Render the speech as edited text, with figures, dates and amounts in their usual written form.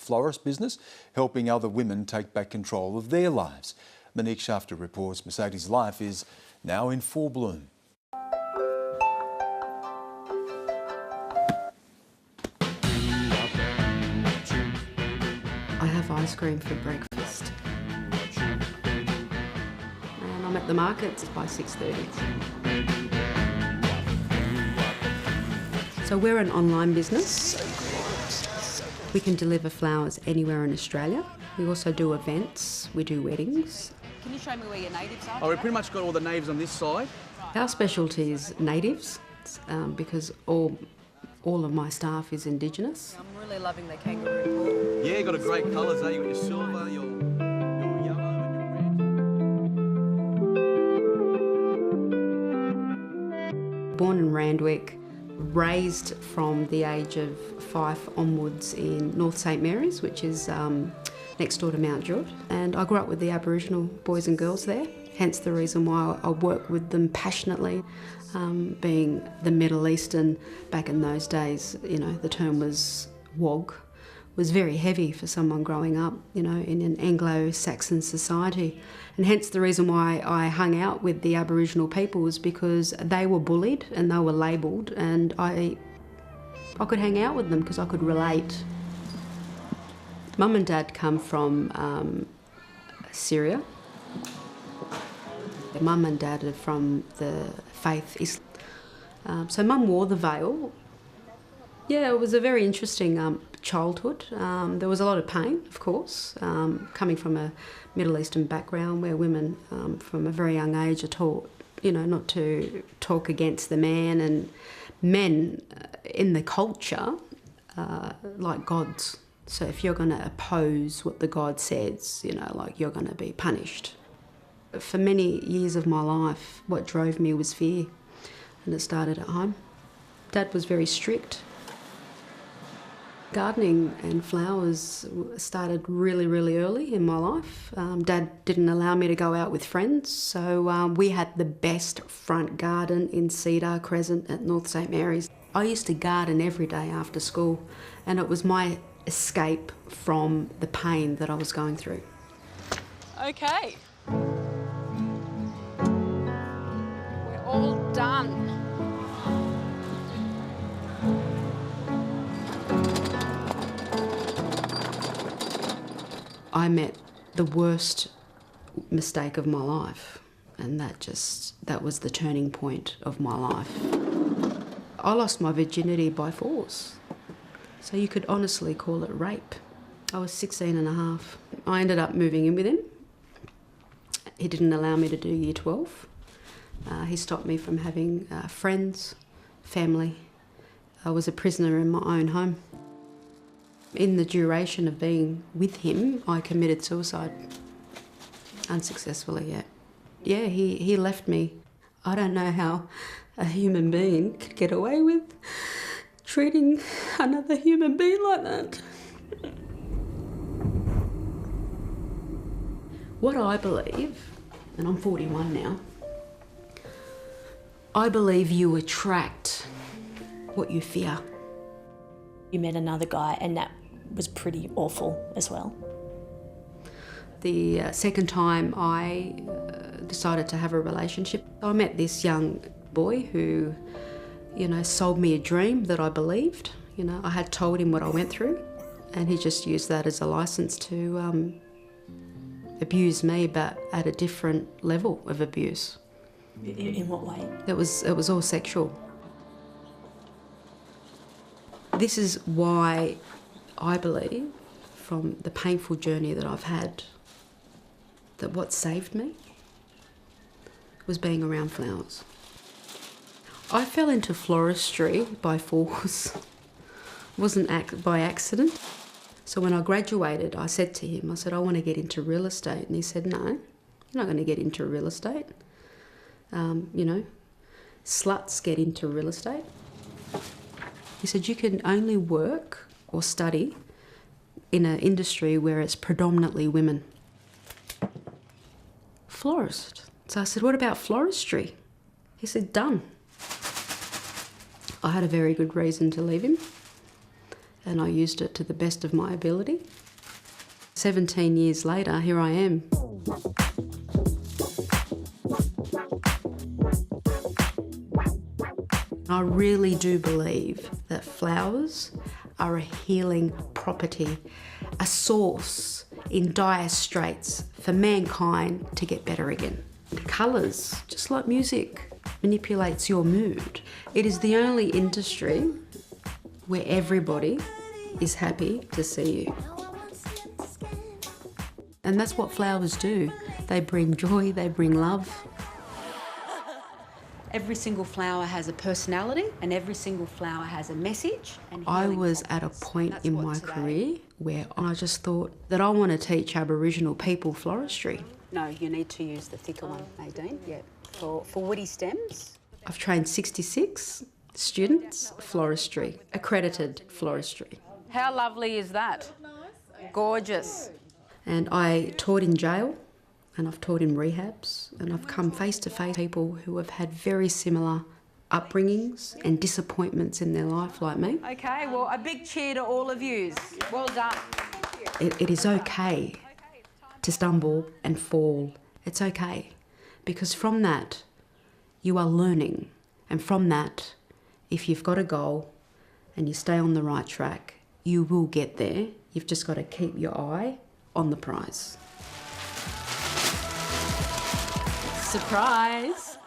florist business, helping other women take back control of their lives. Monique Shafter reports Mercedes' life is now in full bloom. I have ice cream for breakfast. And I'm at the markets by 6:30. So we're an online business. We can deliver flowers anywhere in Australia. We also do events, we do weddings. Can you show me where your natives are? Oh, we've pretty much got all the natives on this side. Our specialty is natives because all of my staff is Indigenous. I'm really loving the kangaroo wool. Yeah, got a great colours there. You got your silver, your yellow and your red. Born in Randwick, raised from the age of 5 onwards in North St Mary's, which is next door to Mount Druitt. And I grew up with the Aboriginal boys and girls there, hence the reason why I work with them passionately. Being the Middle Eastern, back in those days, you know, the term was wog, was very heavy for someone growing up, you know, in an Anglo-Saxon society. And hence the reason why I hung out with the Aboriginal people was because they were bullied and they were labelled, and I could hang out with them because I could relate. Mum and Dad come from Syria. Mum and Dad are from the faith Islam. So Mum wore the veil. Yeah, it was a very interesting childhood. There was a lot of pain, of course, coming from a Middle Eastern background where women from a very young age are taught, you know, not to talk against the man, and men in the culture like gods. So if you're going to oppose what the God says, you know, like, you're going to be punished. For many years of my life, what drove me was fear, and it started at home. Dad was very strict. Gardening and flowers started really, really early in my life. Dad didn't allow me to go out with friends, so we had the best front garden in Cedar Crescent at North St Mary's. I used to garden every day after school, and it was my escape from the pain that I was going through. Okay. We're all done. I met the worst mistake of my life, and that was the turning point of my life. I lost my virginity by force, so you could honestly call it rape. I was 16 and a half. I ended up moving in with him. He didn't allow me to do year 12. He stopped me from having friends, family. I was a prisoner in my own home. In the duration of being with him, I committed suicide. Unsuccessfully, yeah. Yeah, he left me. I don't know how a human being could get away with treating another human being like that. What I believe, and I'm 41 now, I believe you attract what you fear. You met another guy and that was pretty awful as well. The second time I decided to have a relationship, I met this young boy who, you know, sold me a dream that I believed. You know, I had told him what I went through, and he just used that as a license to abuse me, but at a different level of abuse. In what way? It was all sexual. This is why I believe, from the painful journey that I've had, that what saved me was being around flowers. I fell into floristry by force. It wasn't by accident. So when I graduated, I said to him, I said, I want to get into real estate. And he said, no, you're not going to get into real estate. You know, sluts get into real estate. He said, you can only work or study in an industry where it's predominantly women. Florist. So I said, what about floristry? He said, done. I had a very good reason to leave him. and I used it to the best of my ability. 17 years later, here I am. I really do believe that flowers are a healing property, a source in dire straits for mankind to get better again. Colours, just like music, manipulates your mood. It is the only industry where everybody is happy to see you. And that's what flowers do. They bring joy, they bring love. Every single flower has a personality and every single flower has a message. I was at a point in my career where I just thought that I want to teach Aboriginal people floristry. No, you need to use the thicker one, Nadine. Yeah. For woody stems. I've trained 66 students floristry, accredited floristry. How lovely is that? Gorgeous. And I taught in jail, and I've taught in rehabs, and I've come face to face with people who have had very similar upbringings and disappointments in their life like me. Okay, well, a big cheer to all of yous. Well done. It is okay to stumble and fall. It's okay, because from that you are learning, and from that, if you've got a goal and you stay on the right track, you will get there. You've just got to keep your eye on the prize. Surprise.